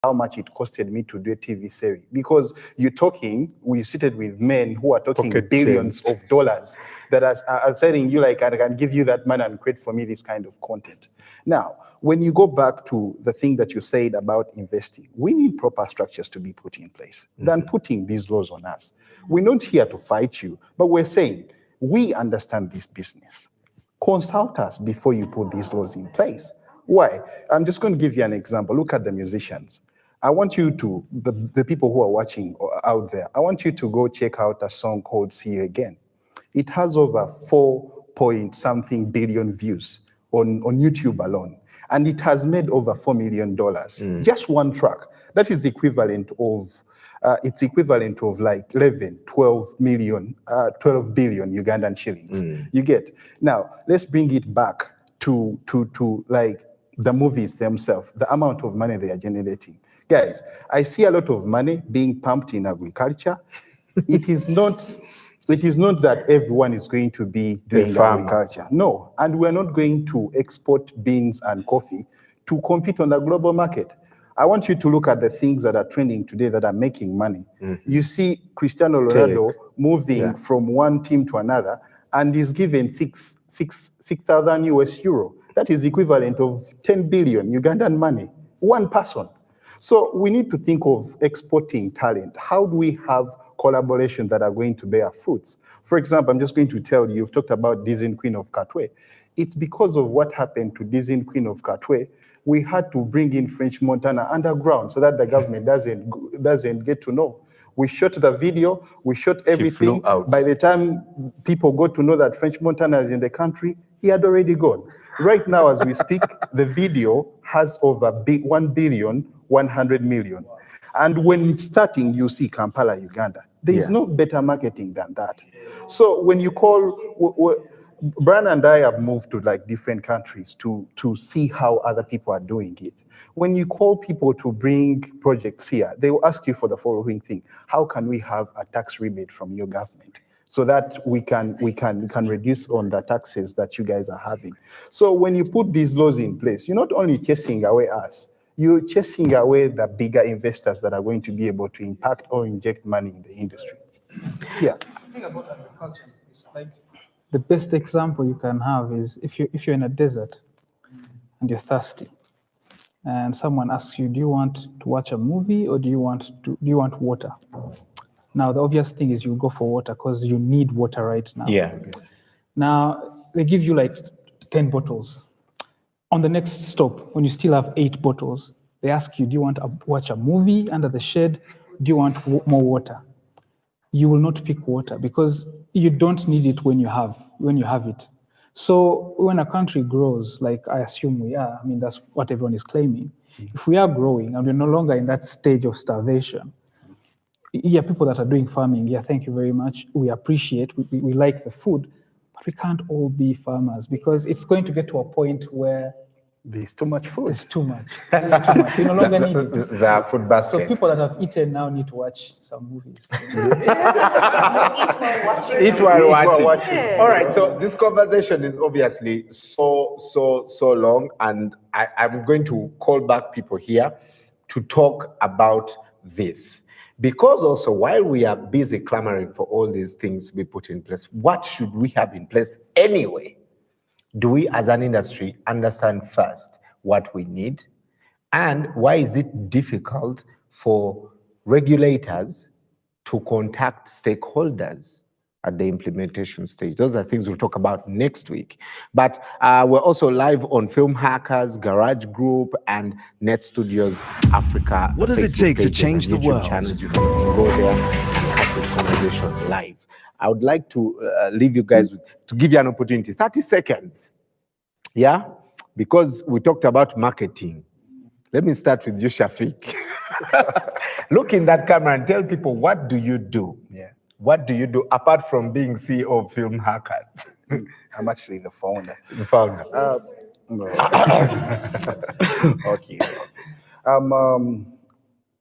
how much it costed me to do a TV series. Because we seated with men who are talking billions of dollars that are telling you, like, I can give you that money and create for me this kind of content. Now, when you go back to the thing that you said about investing, we need proper structures to be put in place than putting these laws on us. We're not here to fight you, but we're saying, we understand this business. Consult us before you put these laws in place. Why? I'm just going to give you an example. Look at the musicians. I want you to, the people who are watching out there, I want you to go check out a song called See You Again. It has over 4-point-something billion views on YouTube alone. And it has made over $4 million. Just one track. That is equivalent of, it's equivalent of like 12 billion Ugandan shillings. You get? Now, let's bring it back to like the movies themselves, the amount of money they are generating. Guys, I see a lot of money being pumped in agriculture. It is not that everyone is going to be doing agriculture. No, and we're not going to export beans and coffee to compete on the global market. I want you to look at the things that are trending today that are making money. You see Cristiano Ronaldo moving from one team to another and is given 6,000 US euro. That is equivalent of 10 billion Ugandan money, one person. So we need to think of exporting talent. How do we have collaborations that are going to bear fruits? For example, I'm just going to tell you, you've talked about Disney Queen of Katwe. It's because of what happened to Disney Queen of Katwe, we had to bring in French Montana underground so that the government doesn't get to know. We shot the video, we shot everything. By the time people got to know that French Montana is in the country, he had already gone. Right now, as we speak, the video has over 1.1 billion. And when it's starting, you see Kampala, Uganda. There is no better marketing than that. So when you call, Brian and I have moved to like different countries to see how other people are doing it. When you call people to bring projects here, they will ask you for the following thing: how can we have a tax rebate from your government so that we can reduce on the taxes that you guys are having? So when you put these laws in place, you're not only chasing away us, you're chasing away the bigger investors that are going to be able to impact or inject money in the industry. Yeah. The thing about agriculture is like, the best example you can have is if you're in a desert and you're thirsty, and someone asks you, do you want to watch a movie or do you want water? Now the obvious thing is you go for water because you need water right now. Yeah. Now they give you like 10 bottles. On the next stop, when you still have 8 bottles, they ask you, do you want to watch a movie under the shed? Do you want more water? You will not pick water because you don't need it when you have it. So when a country grows, like I assume we are, I mean, that's what everyone is claiming. If we are growing and we're no longer in that stage of starvation, people that are doing farming, thank you very much. We appreciate, we like the food, but we can't all be farmers because it's going to get to a point where there's too much food. It's too much. We no longer need it. The food basket. So people that have eaten now need to watch some movies. Eat while watching. All right, so this conversation is obviously so long, and I'm going to call back people here to talk about this. Because also, while we are busy clamoring for all these things to be put in place, what should we have in place anyway? Do we as an industry understand first what we need? And why is it difficult for regulators to contact stakeholders at the implementation stage? Those are things we'll talk about next week. But we're also live on Film Hackers, Garage Group, and Net Studios Africa. What does it take to change the world? Channels. You can go there and catch this conversation live. I would like to leave you guys to give you an opportunity, 30 seconds. Yeah, because we talked about marketing. Let me start with you, Shafiq. Look in that camera and tell people, what do you do? Yeah. What do you do apart from being CEO of Film Hackers? I'm actually the founder. The founder. No. Okay.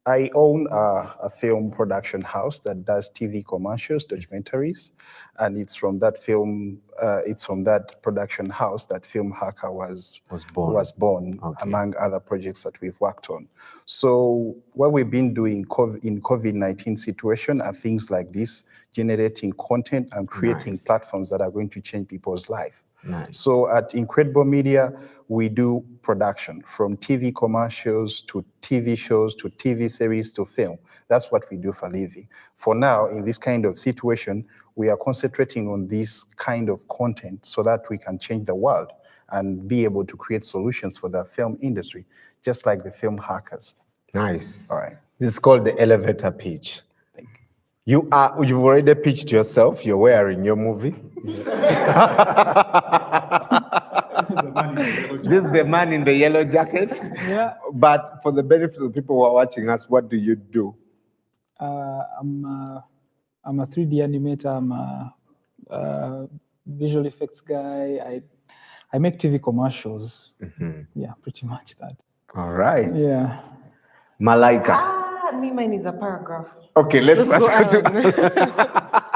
I own a film production house that does TV commercials, documentaries, and it's from that production house that Film Hacker was born, among other projects that we've worked on. So what we've been doing in COVID-19 situation are things like this, generating content and creating platforms that are going to change people's life. So at Incredible Media, we do production from TV commercials to TV shows to TV series to film. That's what we do for a living. For now, in this kind of situation, we are concentrating on this kind of content so that we can change the world and be able to create solutions for the film industry, just like the Film Hackers. Nice. All right. This is called the elevator pitch. Thank you. You've already pitched yourself. You're wearing your movie. This is the man in the yellow jacket. Yeah. But for the benefit of the people who are watching us, what do you do? I'm a 3D animator. I'm a visual effects guy. I make TV commercials. Yeah, pretty much that. All right. Yeah. Malaika. Mine is a paragraph. Okay, let's go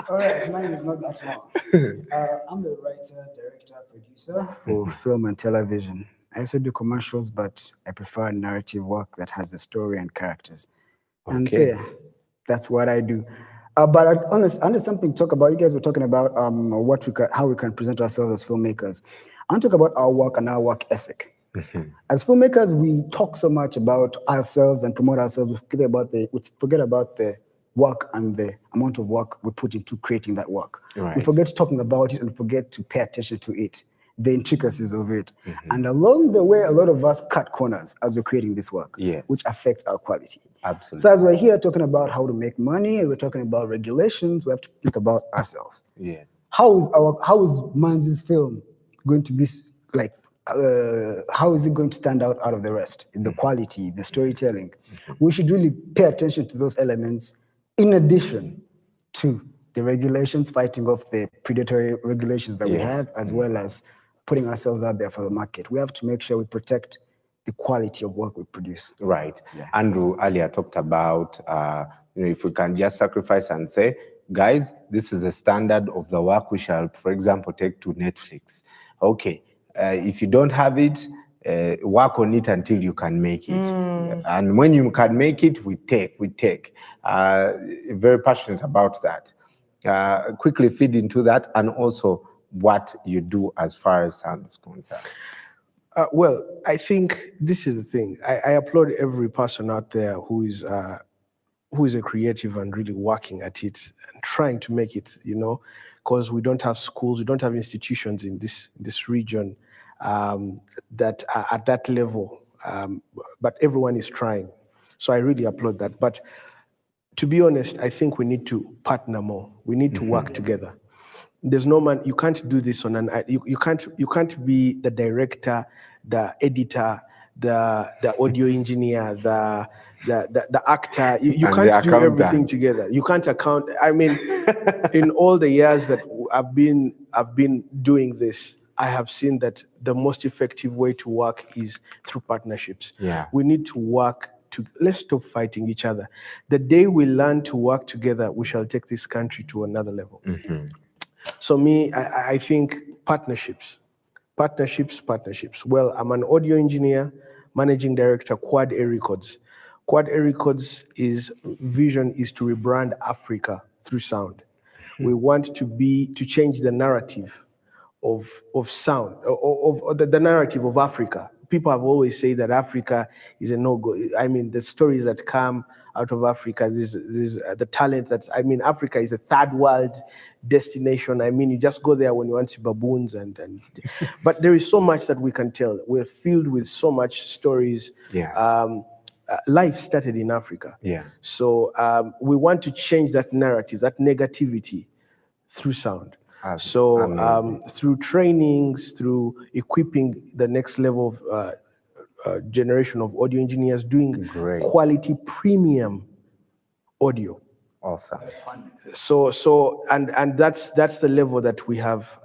All right, mine is not that long. I'm the writer, director, producer for film and television. I also do commercials, but I prefer narrative work that has a story and characters. And so, yeah, that's what I do. But under something to talk about, you guys were talking about how we can present ourselves as filmmakers. I want to talk about our work and our work ethic. As filmmakers, we talk so much about ourselves and promote ourselves. We forget about the work and the amount of work we put into creating that work. Right. We forget talking about it and forget to pay attention to it, the intricacies of it. And along the way, a lot of us cut corners as we're creating this work, which affects our quality. Absolutely. So as we're here talking about how to make money and we're talking about regulations, we have to think about ourselves. Yes. How is Manzi's film going to be like? How is it going to stand out of the rest? The quality, the storytelling. We should really pay attention to those elements in addition to the regulations, fighting off the predatory regulations that we have, as well as putting ourselves out there for the market. We have to make sure we protect the quality of work we produce. Right. Yeah. Andrew earlier talked about, if we can just sacrifice and say, guys, this is the standard of the work we shall, for example, take to Netflix. Okay. If you don't have it, work on it until you can make it. And when you can make it, we take. Very passionate about that. Quickly feed into that, and also what you do as far as sound is concerned. Well, I think this is the thing. I applaud every person out there who is a creative and really working at it and trying to make it, because we don't have schools, we don't have institutions in this region that are at that level, but everyone is trying. So I really applaud that. But to be honest, I think we need to partner more. We need to work together. There's no man, you can't do this on you can't be the director, the editor, the audio engineer, the actor. You can't do everything together. You can't account. I mean, in all the years that I've been doing this, I have seen that the most effective way to work is through partnerships. Yeah. We need to work let's stop fighting each other. The day we learn to work together, we shall take this country to another level. So I think partnerships. Well, I'm an audio engineer, managing director, Quad A Records. Quad A Records' vision is to rebrand Africa through sound. We want to change the narrative of sound, of the narrative of Africa. People have always said that Africa is a no-go. I mean, the stories that come out of Africa, this the talent Africa is a third world destination. I mean, you just go there when you want to see baboons but there is so much that we can tell. We're filled with so much stories. Life started in Africa. So we want to change that narrative, that negativity through sound. So through trainings, through equipping the next level of generation of audio engineers, doing quality premium audio. Awesome. So and that's the level that we have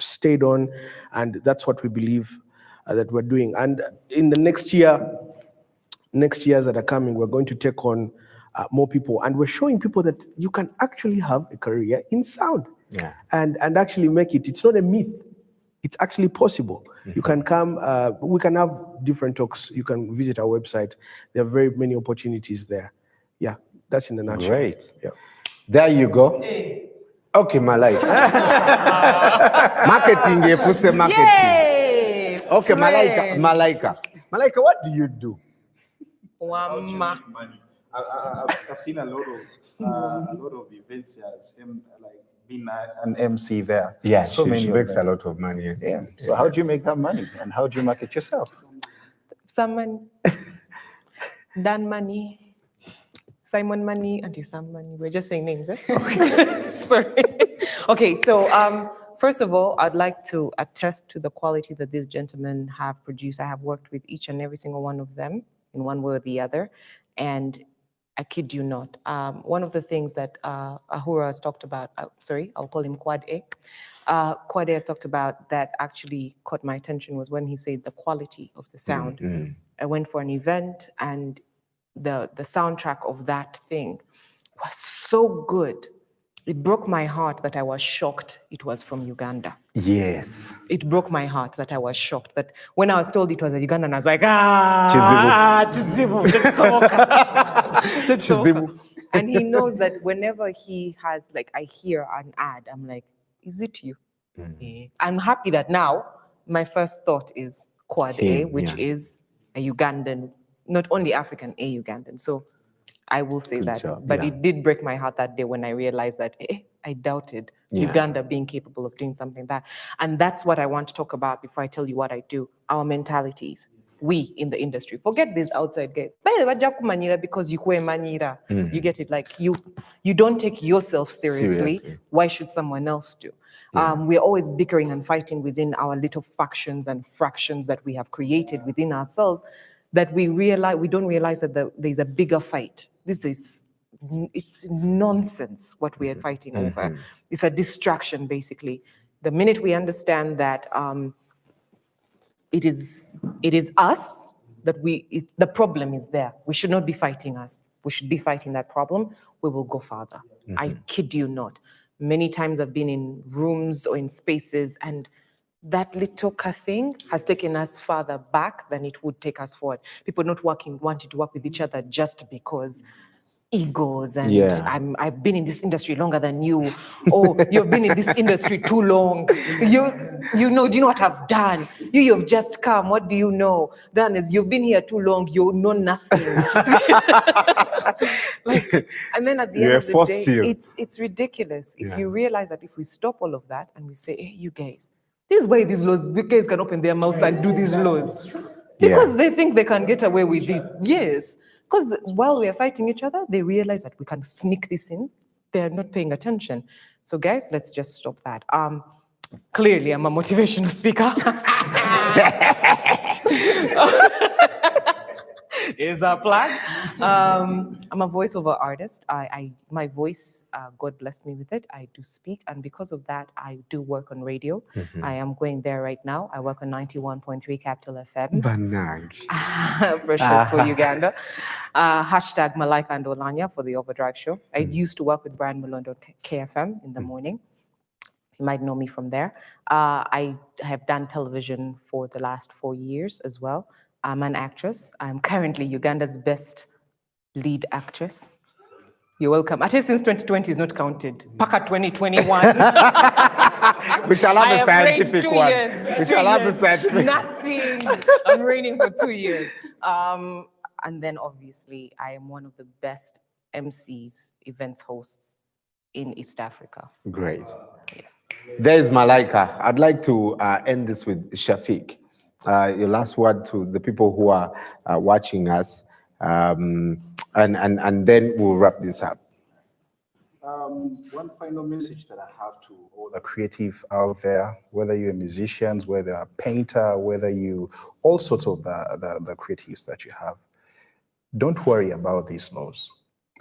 stayed on, and that's what we believe that we're doing. And in the next year, next years that are coming, we're going to take on more people, and we're showing people that you can actually have a career in sound, and actually make it. It's not a myth. It's actually possible. You can come. We can have different talks. You can visit our website. There are very many opportunities there. Yeah, that's in a nutshell. Great. Yeah. There you go. Okay, Malaika. Marketing, marketing. Yay! Okay, Friends. Malaika, what do you do? Wama. I've seen a lot of events here as him, like being an MC there. Yeah, so she many makes of them. a lot of money. Yeah. So how do you make that money, and how do you market yourself? Someone. Dan Money. Simon Money, Auntie Sam Money. We're just saying names, eh? Okay. Sorry. Okay, so first of all, I'd like to attest to the quality that these gentlemen have produced. I have worked with each and every single one of them in one way or the other, and I kid you not. One of the things that Ahura has talked about, I'll call him Quad A. Quad A has talked about that actually caught my attention was when he said the quality of the sound. I went for an event, and the soundtrack of that thing was so good. It broke my heart that I was shocked it was from Uganda. Yes. It broke my heart that I was shocked. But when I was told it was a Ugandan, I was like, Chizibu. Chizibu. And he knows that whenever he has, like, I hear an ad, I'm like, is it you? I'm happy that now my first thought is Quad A, which is a Ugandan, not only African, a Ugandan. So I will say Good that. job, But yeah. it did break my heart that day when I realized that I doubted Uganda being capable of doing something like that. And that's what I want to talk about before I tell you what I do. Our mentalities. We in the industry. Forget these outside guys. Because you manira. You get it? Like you don't take yourself seriously. Why should someone else do? We're always bickering and fighting within our little factions and fractions that we have created within ourselves, that we don't realize that there's a bigger fight. It's nonsense what we are fighting over. It's a distraction, basically. The minute we understand that it is us, that the problem is there. We should not be fighting us. We should be fighting that problem. We will go farther. I kid you not. Many times I've been in rooms or in spaces, and that little thing has taken us farther back than it would take us forward. People not wanting to work with each other just because egos and I've been in this industry longer than you. Oh, you've been in this industry too long. Do you know what I've done? You've just come. What do you know? Then is you've been here too long. You know nothing. And then at the end of the day, it's ridiculous. If you realize that if we stop all of that and we say, hey, you guys, this is why the guys can open their mouths and do these laws. Because they think they can get away with it. Yes. Because while we are fighting each other, they realize that we can sneak this in. They're not paying attention. So guys, let's just stop that. Clearly, I'm a motivational speaker. Is a plug. I'm a voiceover artist. My voice, God blessed me with it. I do speak, and because of that, I do work on radio. I am going there right now. I work on 91.3 Capital FM. Fresh Hits for Uganda. Hashtag Malaika and Olanya for the Overdrive Show. I used to work with Brian Malondo on KFM in the morning. You might know me from there. I have done television for the last 4 years as well. I'm an actress. I'm currently Uganda's best lead actress. You're welcome. At least since 2020 is not counted. Paka 2021. We shall have a scientific one. Years, we shall have a scientific. Nothing. I'm reigning for 2 years. And then obviously I am one of the best MCs, events hosts in East Africa. Great. Yes. There's Malaika. I'd like to end this with Shafiq. Your last word to the people who are watching us, and then we'll wrap this up. One final message that I have to all the creative out there, whether you're musicians, whether you're a painter, whether you, all sorts of the creatives that you have, don't worry about these laws.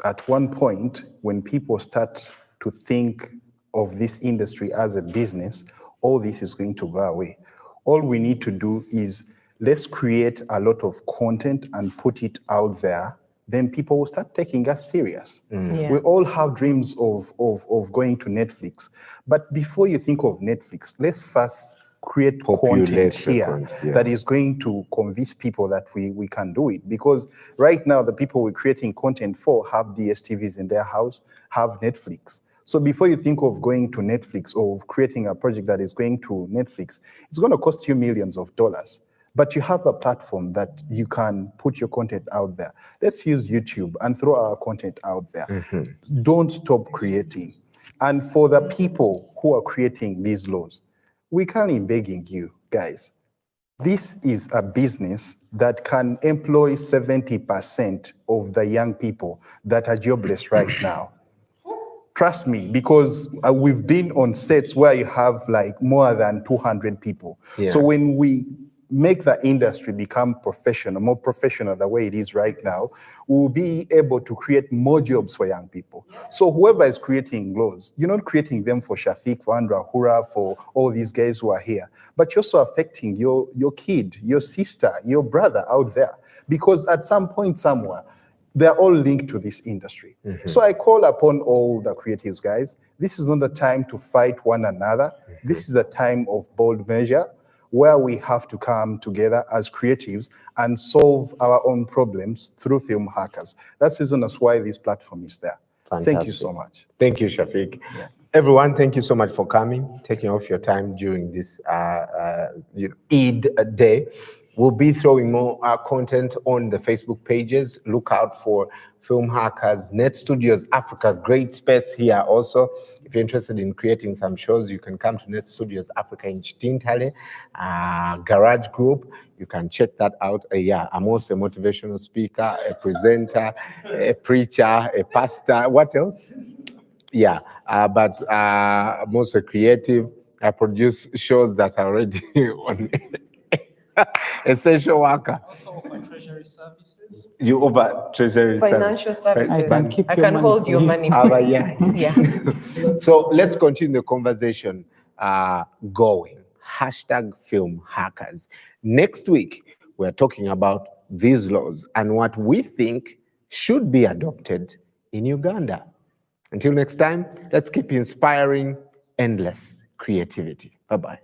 At one point, when people start to think of this industry as a business, all this is going to go away. All we need to do is let's create a lot of content and put it out there. Then people will start taking us serious. Yeah. We all have dreams of going to Netflix. But before you think of Netflix, let's first create Populate content the here content, yeah. that is going to convince people that we can do it. Because right now, the people we're creating content for have DSTVs in their house, have Netflix. So before you think of going to Netflix or of creating a project that is going to Netflix, it's going to cost you millions of dollars. But you have a platform that you can put your content out there. Let's use YouTube and throw our content out there. Don't stop creating. And for the people who are creating these laws, we're kindly begging you, guys, this is a business that can employ 70% of the young people that are jobless right now. Trust me, because we've been on sets where you have like more than 200 people. Yeah. So when we make the industry become professional, more professional the way it is right now, we'll be able to create more jobs for young people. So whoever is creating laws, you're not creating them for Shafiq, for Andrew Ahura, for all these guys who are here, but you're also affecting your kid, your sister, your brother out there, because at some point somewhere, they're all linked to this industry. So I call upon all the creatives, guys. This is not the time to fight one another. This is a time of bold measure where we have to come together as creatives and solve our own problems through Film Hackers. That's the reason as why this platform is there. Thank you Fantastic. so much. Thank you, Shafiq. Everyone, thank you so much for coming, taking off your time during this Eid day. We'll be throwing more content on the Facebook pages. Look out for Film Hackers, Net Studios Africa, great space here also. If you're interested in creating some shows, you can come to Net Studios Africa in Chitintale, Garage Group. You can check that out. Yeah, I'm also a motivational speaker, a presenter, a preacher, a pastor. What else? Yeah, but I'm also creative. I produce shows that are already on essential worker. Also offer treasury services. You offer treasury Financial services. I can keep I your can money hold for your you. money. Yeah. Yeah. So let's continue the conversation going. Hashtag Film Hackers. Next week, we're talking about these laws and what we think should be adopted in Uganda. Until next time, let's keep inspiring endless creativity. Bye-bye.